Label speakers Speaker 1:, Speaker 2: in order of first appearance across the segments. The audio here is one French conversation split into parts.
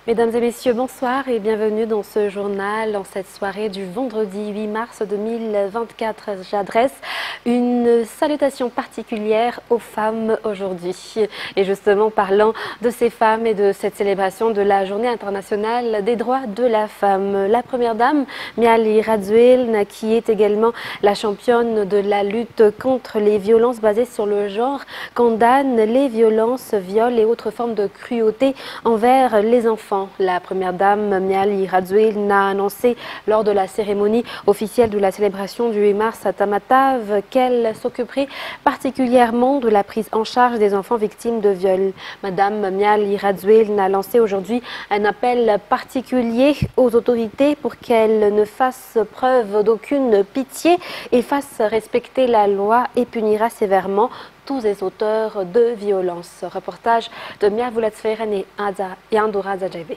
Speaker 1: Mesdames et messieurs, bonsoir et bienvenue dans ce journal, en cette soirée du vendredi 8 mars 2024. J'adresse une salutation particulière aux femmes aujourd'hui. Et justement, parlant de ces femmes et de cette célébration de la Journée internationale des droits de la femme, la première dame, Miali Radziwiłł, qui est également la championne de la lutte contre les violences basées sur le genre, condamne les violences, viols et autres formes de cruauté envers les enfants. La première dame, Miali Radziwiłł, a annoncé lors de la cérémonie officielle de la célébration du 8 mars à Tamatave qu'elle s'occuperait particulièrement de la prise en charge des enfants victimes de viols. Madame Miali Radziwiłł a lancé aujourd'hui un appel particulier aux autorités pour qu'elles ne fassent preuve d'aucune pitié et fassent respecter la loi et punira sévèrement tous les auteurs de violences. Reportage de Mia Vulatsferen et Yandora Zajebe.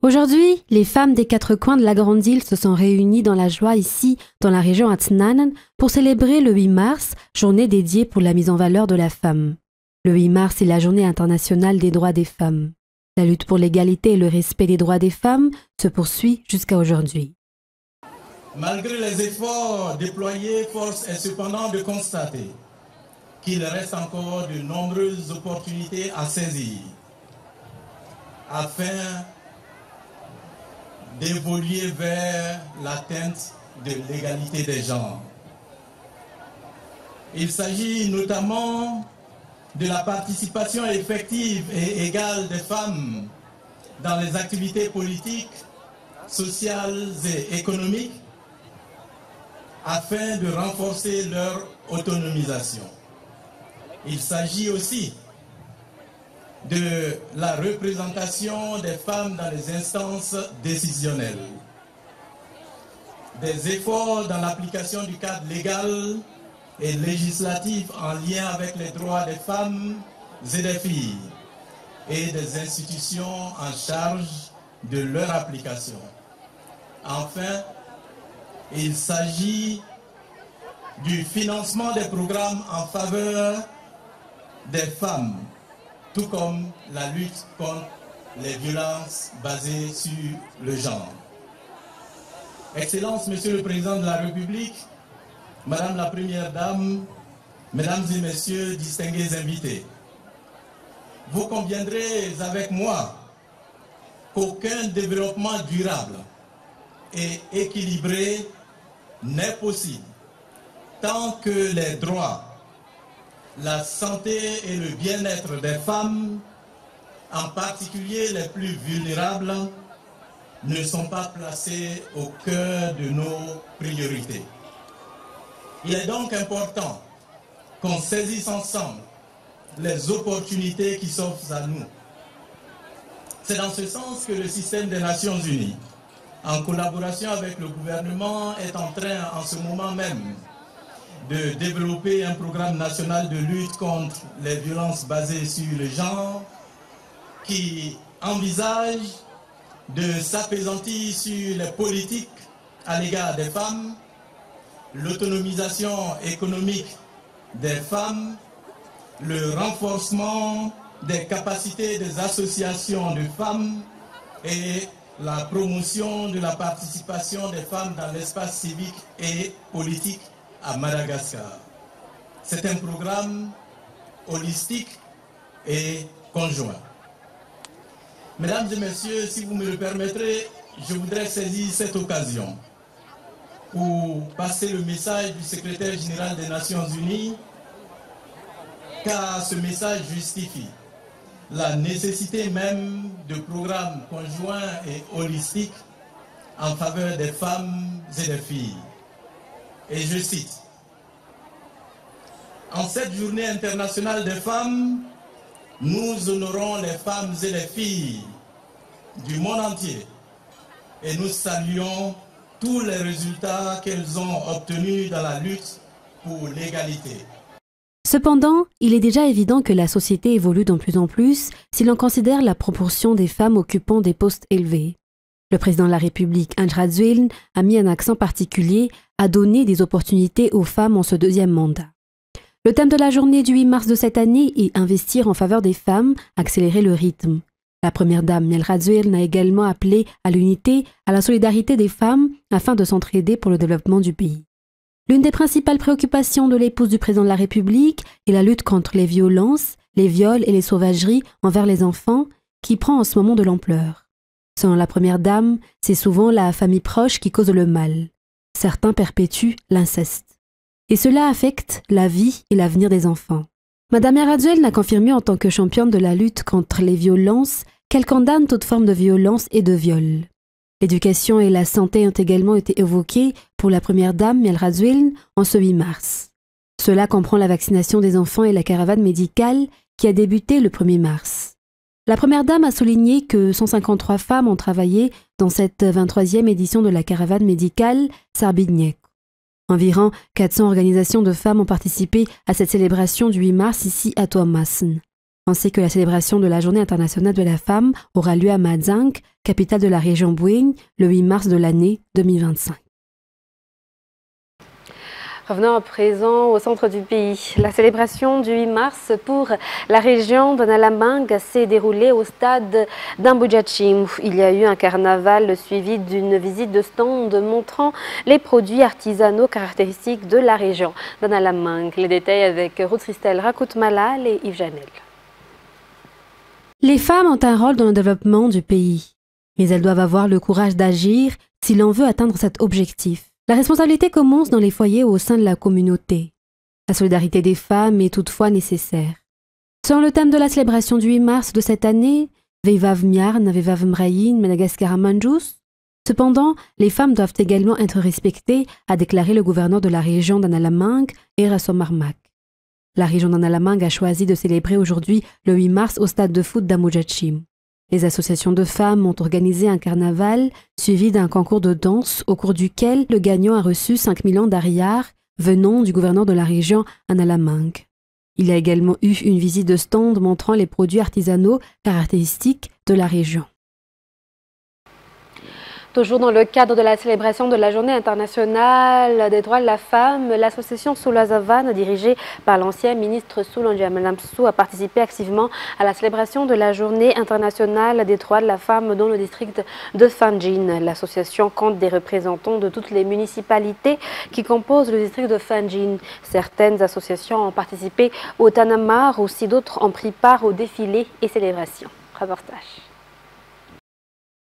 Speaker 1: Aujourd'hui, les femmes des quatre coins de la Grande Île se sont réunies dans la joie ici, dans la région Atnanan, pour célébrer le 8 mars, journée dédiée pour la mise en valeur de la femme. Le 8 mars est la journée internationale des droits des femmes. La lutte pour l'égalité et le respect des droits des femmes se poursuit jusqu'à aujourd'hui.
Speaker 2: Malgré les efforts déployés, force est cependant de constater qu'il reste encore de nombreuses opportunités à saisir afin d'évoluer vers l'atteinte de l'égalité des genres. Il s'agit notamment de la participation effective et égale des femmes dans les activités politiques, sociales et économiques afin de renforcer leur autonomisation. Il s'agit aussi de la représentation des femmes dans les instances décisionnelles, des efforts dans l'application du cadre légal et législatif en lien avec les droits des femmes et des filles et des institutions en charge de leur application. Enfin, il s'agit du financement des programmes en faveur des femmes, tout comme la lutte contre les violences basées sur le genre. Excellences, Monsieur le Président de la République, Madame la Première Dame, Mesdames et Messieurs, distingués invités, vous conviendrez avec moi qu'aucun développement durable et équilibré n'est possible tant que les droits, la santé et le bien-être des femmes, en particulier les plus vulnérables, ne sont pas placés au cœur de nos priorités. Il est donc important qu'on saisisse ensemble les opportunités qui s'offrent à nous. C'est dans ce sens que le système des Nations Unies, en collaboration avec le gouvernement, est en train en ce moment même de développer un programme national de lutte contre les violences basées sur le genre qui envisage de s'appesantir sur les politiques à l'égard des femmes, l'autonomisation économique des femmes, le renforcement des capacités des associations de femmes et la promotion de la participation des femmes dans l'espace civique et politique à Madagascar. C'est un programme holistique et conjoint. Mesdames et messieurs, si vous me le permettrez, je voudrais saisir cette occasion pour passer le message du secrétaire général des Nations Unies, car ce message justifie la nécessité même de programmes conjoints et holistiques en faveur des femmes et des filles. Et je cite: En cette journée internationale des femmes, nous honorons les femmes et les filles du monde entier et nous saluons tous les résultats qu'elles ont obtenus dans la lutte pour l'égalité.
Speaker 1: Cependant, il est déjà évident que la société évolue de plus en plus si l'on considère la proportion des femmes occupant des postes élevés. Le président de la République, Andry Rajoelina, a mis un accent particulier à donner des opportunités aux femmes en ce deuxième mandat. Le thème de la journée du 8 mars de cette année est « Investir en faveur des femmes, accélérer le rythme ». La première dame, Andry Rajoelina, a également appelé à l'unité, à la solidarité des femmes afin de s'entraider pour le développement du pays. L'une des principales préoccupations de l'épouse du président de la République est la lutte contre les violences, les viols et les sauvageries envers les enfants qui prend en ce moment de l'ampleur. Selon la première dame, c'est souvent la famille proche qui cause le mal. Certains perpétuent l'inceste. Et cela affecte la vie et l'avenir des enfants. Madame Rajoelina a confirmé en tant que championne de la lutte contre les violences qu'elle condamne toute forme de violence et de viol. L'éducation et la santé ont également été évoquées pour la première dame, Andry Rajoelina, en ce 8 mars. Cela comprend la vaccination des enfants et la caravane médicale qui a débuté le 1er mars. La première dame a souligné que 153 femmes ont travaillé dans cette 23e édition de la caravane médicale Sarbidniek. Environ 400 organisations de femmes ont participé à cette célébration du 8 mars ici à Tuamasin. On sait que la célébration de la Journée internationale de la femme aura lieu à Madzang, capitale de la région Bouigne, le 8 mars de l'année 2025. Revenons à présent au centre du pays. La célébration du 8 mars pour la région de Nalamang s'est déroulée au stade d'Ambujachim. Il y a eu un carnaval suivi d'une visite de stand montrant les produits artisanaux caractéristiques de la région de Nalamang. Les détails avec Ruth Christelle Rakout-Malal et Yves Janel. Les femmes ont un rôle dans le développement du pays, mais elles doivent avoir le courage d'agir si l'on veut atteindre cet objectif. La responsabilité commence dans les foyers au sein de la communauté. La solidarité des femmes est toutefois nécessaire. Selon le thème de la célébration du 8 mars de cette année, Veivav Miarn, Veivav Mrayin, Madagascar Manjus. Cependant, les femmes doivent également être respectées, a déclaré le gouverneur de la région d'Analamang, Erasomarmak. La région d'Analamang a choisi de célébrer aujourd'hui le 8 mars au stade de foot d'Ambujachim. Les associations de femmes ont organisé un carnaval suivi d'un concours de danse au cours duquel le gagnant a reçu 5 000 d'ariar venant du gouverneur de la région Analamang. Il y a également eu une visite de stand montrant les produits artisanaux caractéristiques de la région. Toujours dans le cadre de la célébration de la Journée internationale des droits de la femme, l'association Soulazavan, dirigée par l'ancien ministre Soul Ndjamena-Msou, a participé activement à la célébration de la Journée internationale des droits de la femme dans le district de Fanjin. L'association compte des représentants de toutes les municipalités qui composent le district de Fanjin. Certaines associations ont participé au Tanamar, aussi d'autres ont pris part aux défilés et célébrations. Reportage.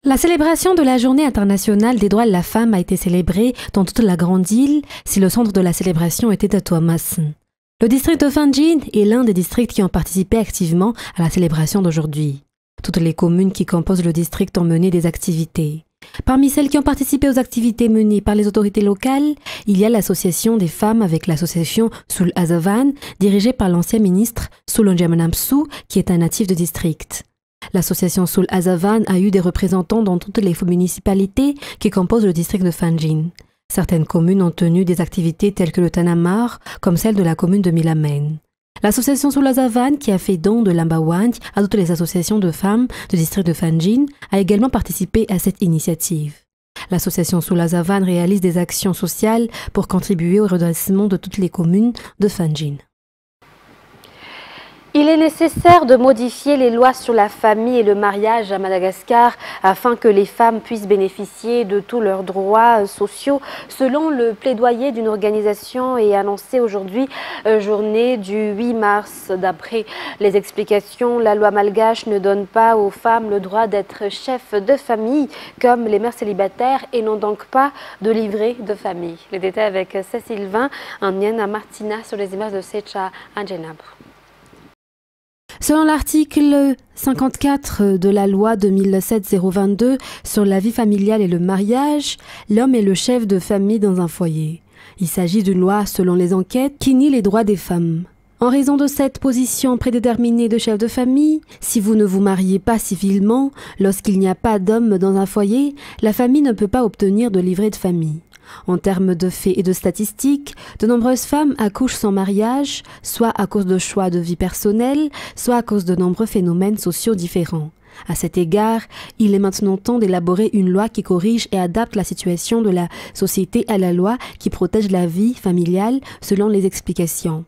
Speaker 1: La célébration de la Journée internationale des droits de la femme a été célébrée dans toute la grande île, si le centre de la célébration était à Tuamasin. Le district de Fanjin est l'un des districts qui ont participé activement à la célébration d'aujourd'hui. Toutes les communes qui composent le district ont mené des activités. Parmi celles qui ont participé aux activités menées par les autorités locales, il y a l'association des femmes avec l'association Soulazavan, dirigée par l'ancien ministre Soul Ndjamena-Msou, qui est un natif de district. L'association Soulazavan a eu des représentants dans toutes les municipalités qui composent le district de Fanjin. Certaines communes ont tenu des activités telles que le Tanamar, comme celle de la commune de Milamen. L'association Soulazavan, qui a fait don de l'Ambawand à toutes les associations de femmes du district de Fanjin, a également participé à cette initiative. L'association Soulazavan réalise des actions sociales pour contribuer au redressement de toutes les communes de Fanjin. Il est nécessaire de modifier les lois sur la famille et le mariage à Madagascar afin que les femmes puissent bénéficier de tous leurs droits sociaux, selon le plaidoyer d'une organisation et annoncé aujourd'hui, journée du 8 mars. D'après les explications, la loi malgache ne donne pas aux femmes le droit d'être chef de famille comme les mères célibataires et n'ont donc pas de livret de famille. Les détails avec Cécile Vin, Niana Martina sur les images de Secha Anjenab. Selon l'article 54 de la loi 2007-022 sur la vie familiale et le mariage, l'homme est le chef de famille dans un foyer.
Speaker 3: Il s'agit d'une loi, selon les enquêtes, qui nie les droits des femmes. En raison de cette position prédéterminée de chef de famille, si vous ne vous mariez pas civilement, lorsqu'il n'y a pas d'homme dans un foyer, la famille ne peut pas obtenir de livret de famille. En termes de faits et de statistiques, de nombreuses femmes accouchent sans mariage, soit à cause de choix de vie personnels, soit à cause de nombreux phénomènes sociaux différents. À cet égard, il est maintenant temps d'élaborer une loi qui corrige et adapte la situation de la société à la loi qui protège la vie familiale selon les explications.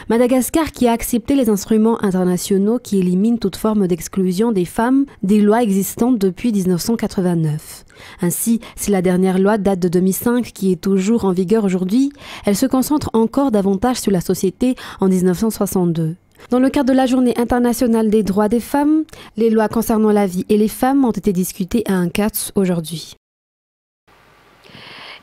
Speaker 3: Madagascar, qui a accepté les instruments internationaux qui éliminent toute forme d'exclusion des femmes des lois existantes depuis 1989. Ainsi, si la dernière loi date de 2005 qui est toujours en vigueur aujourd'hui, elle se concentre encore davantage sur la société en 1962. Dans le cadre de la Journée internationale des droits des femmes, les lois concernant la vie et les femmes ont été discutées à Ankatz aujourd'hui.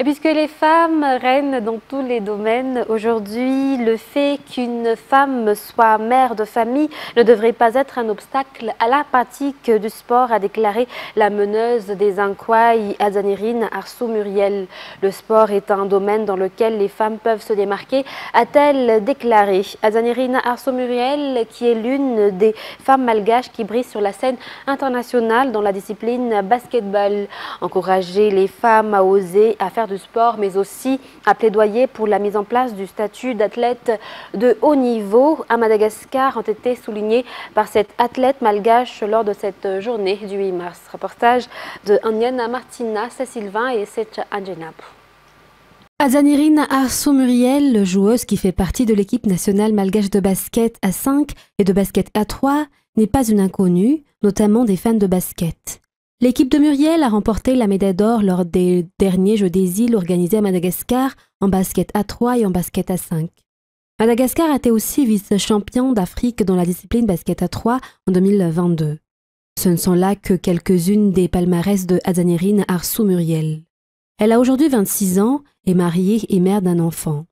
Speaker 1: Et puisque les femmes règnent dans tous les domaines, aujourd'hui, le fait qu'une femme soit mère de famille ne devrait pas être un obstacle à la pratique du sport, a déclaré la meneuse des Ankwai, Azanirine Arsou Muriel. Le sport est un domaine dans lequel les femmes peuvent se démarquer, a-t-elle déclaré. Azanirine Arsou Muriel, qui est l'une des femmes malgaches qui brillent sur la scène internationale dans la discipline basketball. Encourager les femmes à oser, à faire du sport, mais aussi à plaidoyer pour la mise en place du statut d'athlète de haut niveau à Madagascar ont été soulignés par cette athlète malgache lors de cette journée du 8 mars. Reportage de Anyana Martina, Sylvain et Secha Anjenab.
Speaker 3: Azanirine Arsou Muriel, joueuse qui fait partie de l'équipe nationale malgache de basket à 5 et de basket à 3, n'est pas une inconnue, notamment des fans de basket. L'équipe de Muriel a remporté la médaille d'or lors des derniers Jeux des îles organisés à Madagascar en basket à 3 et en basket à 5. Madagascar a été aussi vice-champion d'Afrique dans la discipline basket à 3 en 2022. Ce ne sont là que quelques-unes des palmarès de Azanirine Arsou Muriel. Elle a aujourd'hui 26 ans, est mariée et mère d'un enfant.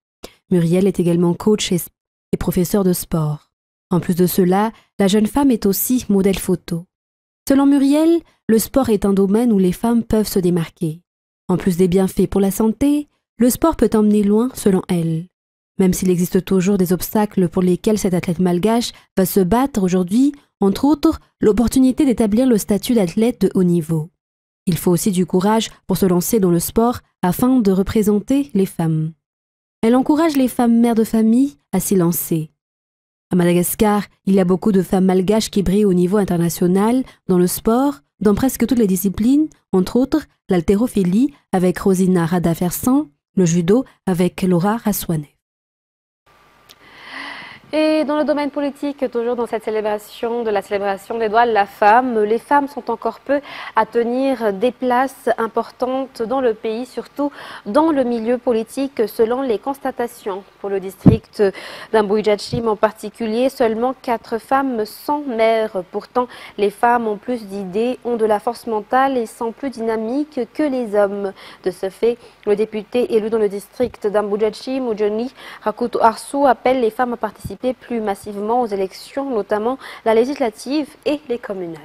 Speaker 3: Muriel est également coach et professeur de sport. En plus de cela, la jeune femme est aussi modèle photo. Selon Muriel, le sport est un domaine où les femmes peuvent se démarquer. En plus des bienfaits pour la santé, le sport peut emmener loin selon elle. Même s'il existe toujours des obstacles pour lesquels cette athlète malgache va se battre aujourd'hui, entre autres l'opportunité d'établir le statut d'athlète de haut niveau. Il faut aussi du courage pour se lancer dans le sport afin de représenter les femmes. Elle encourage les femmes mères de famille à s'y lancer. À Madagascar, il y a beaucoup de femmes malgaches qui brillent au niveau international dans le sport, dans presque toutes les disciplines, entre autres l'haltérophilie avec Rosina Radafersan, le judo avec Laura Raswane.
Speaker 1: Et dans le domaine politique, toujours dans cette célébration de la célébration des droits de la femme, les femmes sont encore peu à tenir des places importantes dans le pays, surtout dans le milieu politique, selon les constatations. Pour le district d'Ambouidjachim en particulier, seulement 4 femmes sont maires. Pourtant, les femmes ont plus d'idées, ont de la force mentale et sont plus dynamiques que les hommes. De ce fait, le député élu dans le district d'Ambouidjachim, Ujoni Rakuto Arsou, appelle les femmes à participer plus massivement aux élections, notamment la législative et les communales.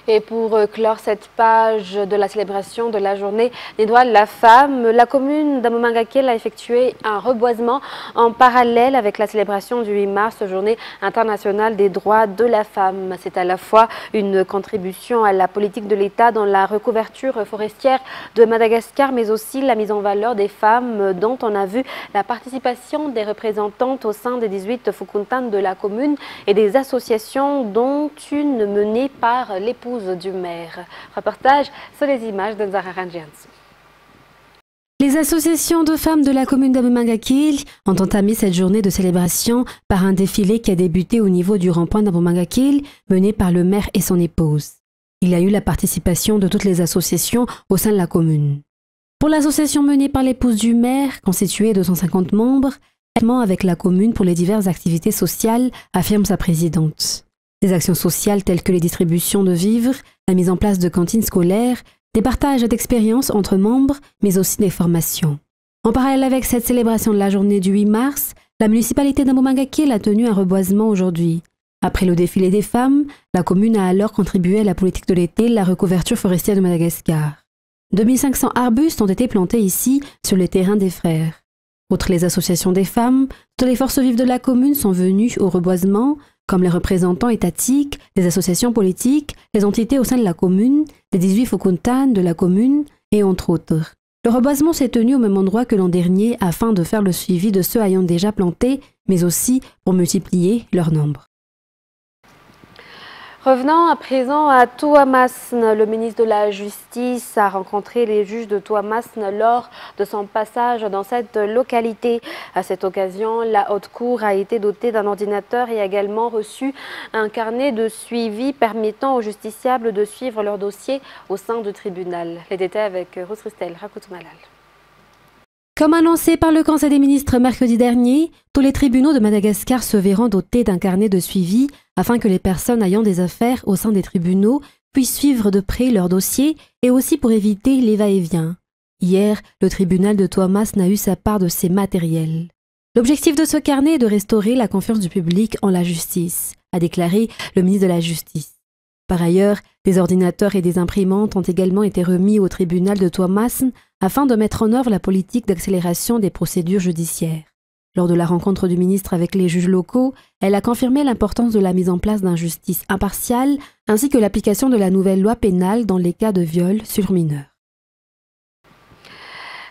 Speaker 1: Et pour clore cette page de la célébration de la journée des droits de la femme, la commune d'Amomangakel a effectué un reboisement en parallèle avec la célébration du 8 mars, journée internationale des droits de la femme. C'est à la fois une contribution à la politique de l'État dans la recouverture forestière de Madagascar, mais aussi la mise en valeur des femmes dont on a vu la participation des représentantes au sein des 18 Fukuntan de la commune et des associations, dont une menée par l'épouse du maire. Reportage sur les images de Nzara Ranjiansu.
Speaker 3: Les associations de femmes de la commune d'Abomangakil ont entamé cette journée de célébration par un défilé qui a débuté au niveau du rond-point d'Abomangakil, mené par le maire et son épouse. Il y a eu la participation de toutes les associations au sein de la commune. Pour l'association menée par l'épouse du maire, constituée de 150 membres, avec la commune pour les diverses activités sociales, affirme sa présidente. Des actions sociales telles que les distributions de vivres, la mise en place de cantines scolaires, des partages d'expériences entre membres, mais aussi des formations. En parallèle avec cette célébration de la journée du 8 mars, la municipalité d'Ambomangakil a tenu un reboisement aujourd'hui. Après le défilé des femmes, la commune a alors contribué à la politique de l'été, la recouverture forestière de Madagascar. 2500 arbustes ont été plantés ici, sur les terrains des frères. Outre les associations des femmes, toutes les forces vives de la commune sont venues au reboisement, comme les représentants étatiques, les associations politiques, les entités au sein de la commune, les 18 Fokontanes de la commune, et entre autres. Le reboisement s'est tenu au même endroit que l'an dernier afin de faire le suivi de ceux ayant déjà planté, mais aussi pour multiplier leur nombre.
Speaker 1: Revenons à présent à Touamasne. Le ministre de la Justice a rencontré les juges de Touamasne lors de son passage dans cette localité. À cette occasion, la Haute Cour a été dotée d'un ordinateur et a également reçu un carnet de suivi permettant aux justiciables de suivre leur dossier au sein du tribunal. Les détails avec Rose Christelle Rakoutumalal.
Speaker 3: Comme annoncé par le Conseil des ministres mercredi dernier, tous les tribunaux de Madagascar se verront dotés d'un carnet de suivi afin que les personnes ayant des affaires au sein des tribunaux puissent suivre de près leur dossier et aussi pour éviter les va-et-vient. Hier, le tribunal de Touamasne a eu sa part de ces matériels. L'objectif de ce carnet est de restaurer la confiance du public en la justice, a déclaré le ministre de la Justice. Par ailleurs, des ordinateurs et des imprimantes ont également été remis au tribunal de Touamasne afin de mettre en œuvre la politique d'accélération des procédures judiciaires. Lors de la rencontre du ministre avec les juges locaux, elle a confirmé l'importance de la mise en place d'une justice impartiale ainsi que l'application de la nouvelle loi pénale dans les cas de viol sur mineurs.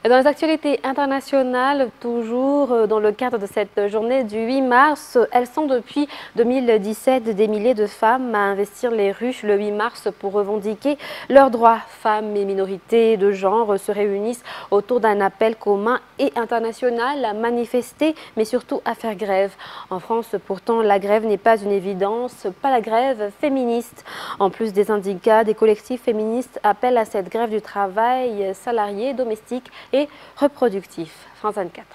Speaker 1: Dans les actualités internationales, toujours dans le cadre de cette journée du 8 mars, elles sont depuis 2017 des milliers de femmes à investir les rues le 8 mars pour revendiquer leurs droits. Femmes et minorités de genre se réunissent autour d'un appel commun et international à manifester, mais surtout à faire grève. En France, pourtant, la grève n'est pas une évidence, pas la grève féministe. En plus des syndicats, des collectifs féministes appellent à cette grève du travail salarié, domestique et reproductif. France 24.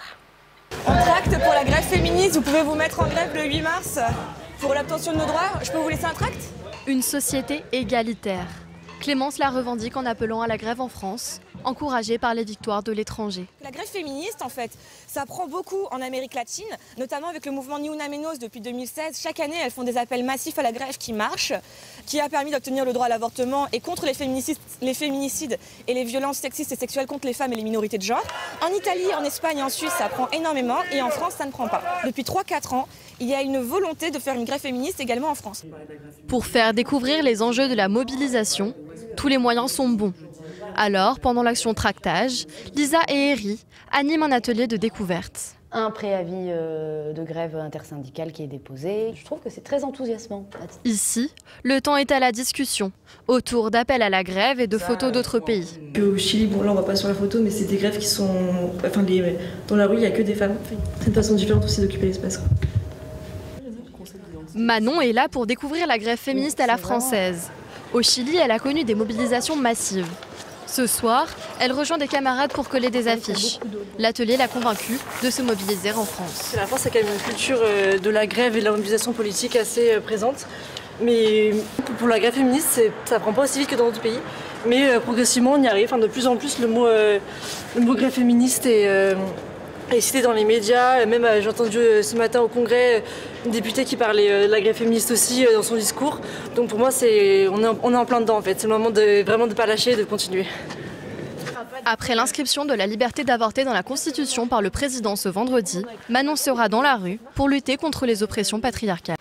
Speaker 4: En tract pour la grève féministe, vous pouvez vous mettre en grève le 8 mars pour l'obtention de nos droits. Je peux vous laisser un tract ?
Speaker 5: Une société égalitaire. Clémence la revendique en appelant à la grève en France, encouragée par les victoires de l'étranger.
Speaker 4: La grève féministe, en fait, ça prend beaucoup en Amérique latine, notamment avec le mouvement Ni Una Menos depuis 2016. Chaque année, elles font des appels massifs à la grève qui marchent, qui a permis d'obtenir le droit à l'avortement et contre les féminicides et les violences sexistes et sexuelles contre les femmes et les minorités de genre. En Italie, en Espagne et en Suisse, ça prend énormément et en France, ça ne prend pas. Depuis 3-4 ans, il y a une volonté de faire une grève féministe également en France.
Speaker 5: Pour faire découvrir les enjeux de la mobilisation, tous les moyens sont bons. Alors, pendant l'action tractage, Lisa et Eri animent un atelier de découverte.
Speaker 6: Un préavis de grève intersyndicale qui est déposé. Je trouve que c'est très enthousiasmant.
Speaker 5: Ici, le temps est à la discussion, autour d'appels à la grève et de photos d'autres pays.
Speaker 7: Au Chili, bon là on va pas sur la photo, mais c'est des grèves qui sont... Enfin, dans la rue, il n'y a que des femmes. C'est une façon différente aussi d'occuper l'espace.
Speaker 5: Manon est là pour découvrir la grève féministe à la française. Au Chili, elle a connu des mobilisations massives. Ce soir, elle rejoint des camarades pour coller des affiches. L'atelier l'a convaincue de se mobiliser en France.
Speaker 7: La France a quand même une culture de la grève et de la mobilisation politique assez présente. Mais pour la grève féministe, ça ne prend pas aussi vite que dans d'autres pays. Mais progressivement, on y arrive. Enfin, de plus en plus, le mot grève féministe est cité dans les médias. Même j'ai entendu ce matin au Congrès une députée qui parlait de la grève féministe aussi dans son discours. Donc pour moi, on est en plein dedans en fait. C'est le moment vraiment de ne pas lâcher et de continuer.
Speaker 5: Après l'inscription de la liberté d'avorter dans la Constitution par le président ce vendredi, Manon sera dans la rue pour lutter contre les oppressions patriarcales.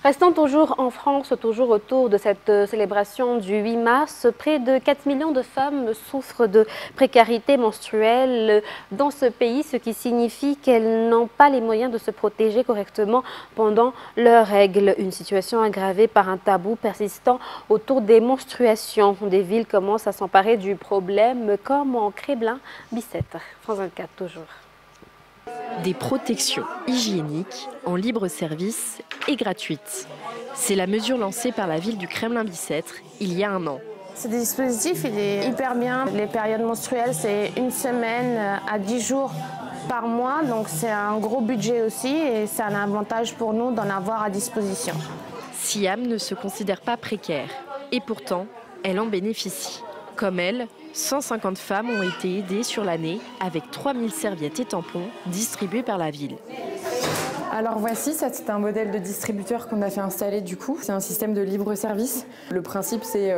Speaker 1: Restons toujours en France, toujours autour de cette célébration du 8 mars. Près de 4 millions de femmes souffrent de précarité menstruelle dans ce pays, ce qui signifie qu'elles n'ont pas les moyens de se protéger correctement pendant leurs règles. Une situation aggravée par un tabou persistant autour des menstruations. Des villes commencent à s'emparer du problème, comme en Créblin, Bicêtre. France 24 toujours.
Speaker 8: Des protections hygiéniques en libre service et gratuites. C'est la mesure lancée par la ville du Kremlin-Bicêtre il y a un an.
Speaker 9: Ce dispositif, il est hyper bien. Les périodes menstruelles, c'est 1 semaine à 10 jours par mois. Donc c'est un gros budget aussi et c'est un avantage pour nous d'en avoir à disposition.
Speaker 8: Siam ne se considère pas précaire et pourtant, elle en bénéficie. Comme elle, 150 femmes ont été aidées sur l'année avec 3000 serviettes et tampons distribués par la ville.
Speaker 10: Alors voici, ça c'est un modèle de distributeur qu'on a fait installer du coup. C'est un système de libre service. Le principe c'est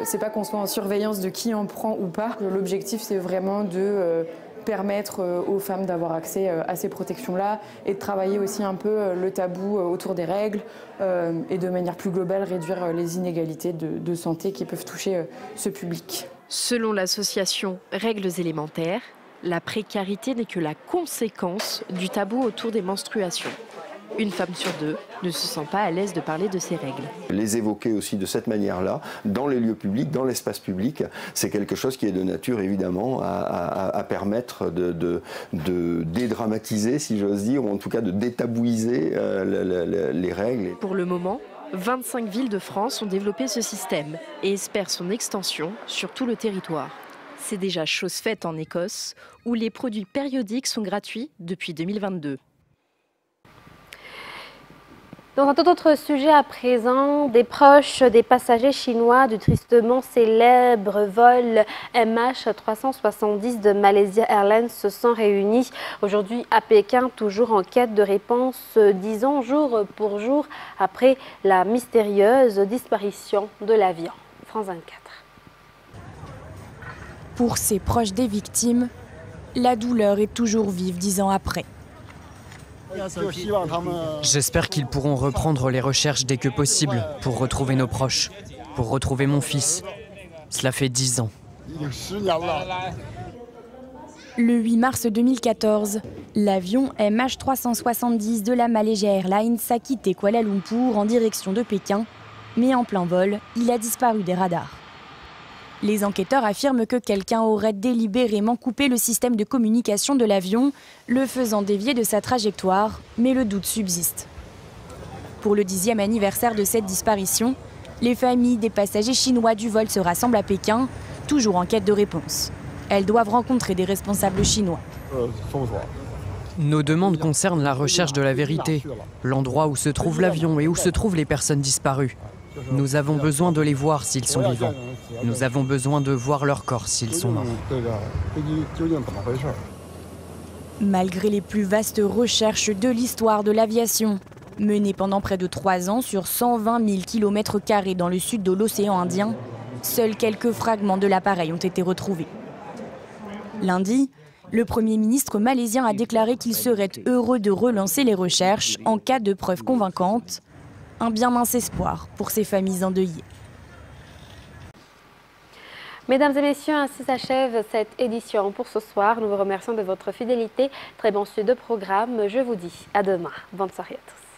Speaker 10: C'est pas qu'on soit en surveillance de qui en prend ou pas. L'objectif, c'est vraiment de permettre aux femmes d'avoir accès à ces protections-là et de travailler aussi un peu le tabou autour des règles et de manière plus globale réduire les inégalités de santé qui peuvent toucher ce public.
Speaker 8: Selon l'association Règles élémentaires, la précarité n'est que la conséquence du tabou autour des menstruations. Une femme sur deux ne se sent pas à l'aise de parler de ses règles.
Speaker 11: Les évoquer aussi de cette manière-là, dans les lieux publics, dans l'espace public, c'est quelque chose qui est de nature évidemment à permettre de dédramatiser, si j'ose dire, ou en tout cas de détabouiser les règles.
Speaker 8: Pour le moment, 25 villes de France ont développé ce système et espèrent son extension sur tout le territoire. C'est déjà chose faite en Écosse, où les produits périodiques sont gratuits depuis 2022.
Speaker 1: Dans un tout autre sujet à présent, des proches des passagers chinois du tristement célèbre vol MH370 de Malaysia Airlines se sont réunis aujourd'hui à Pékin, toujours en quête de réponse, 10 ans jour pour jour après la mystérieuse disparition de l'avion. France 24.
Speaker 12: Pour ses proches des victimes, la douleur est toujours vive 10 ans après.
Speaker 13: J'espère qu'ils pourront reprendre les recherches dès que possible pour retrouver nos proches, pour retrouver mon fils. Cela fait 10 ans.
Speaker 12: Le 8 mars 2014, l'avion MH370 de la Malaysia Airlines a quitté Kuala Lumpur en direction de Pékin, mais en plein vol, il a disparu des radars. Les enquêteurs affirment que quelqu'un aurait délibérément coupé le système de communication de l'avion, le faisant dévier de sa trajectoire, mais le doute subsiste. Pour le 10e anniversaire de cette disparition, les familles des passagers chinois du vol se rassemblent à Pékin, toujours en quête de réponse. Elles doivent rencontrer des responsables chinois.
Speaker 13: Nos demandes concernent la recherche de la vérité, l'endroit où se trouve l'avion et où se trouvent les personnes disparues. Nous avons besoin de les voir s'ils sont vivants. Nous avons besoin de voir leur corps s'ils sont morts.
Speaker 12: Malgré les plus vastes recherches de l'histoire de l'aviation, menées pendant près de 3 ans sur 120 000 km² dans le sud de l'océan Indien, seuls quelques fragments de l'appareil ont été retrouvés. Lundi, le Premier ministre malaisien a déclaré qu'il serait heureux de relancer les recherches en cas de preuves convaincantes. Un bien mince espoir pour ces familles endeuillées.
Speaker 1: Mesdames et messieurs, ainsi s'achève cette édition pour ce soir. Nous vous remercions de votre fidélité. Très bon suivi de programme. Je vous dis à demain. Bonne soirée à tous.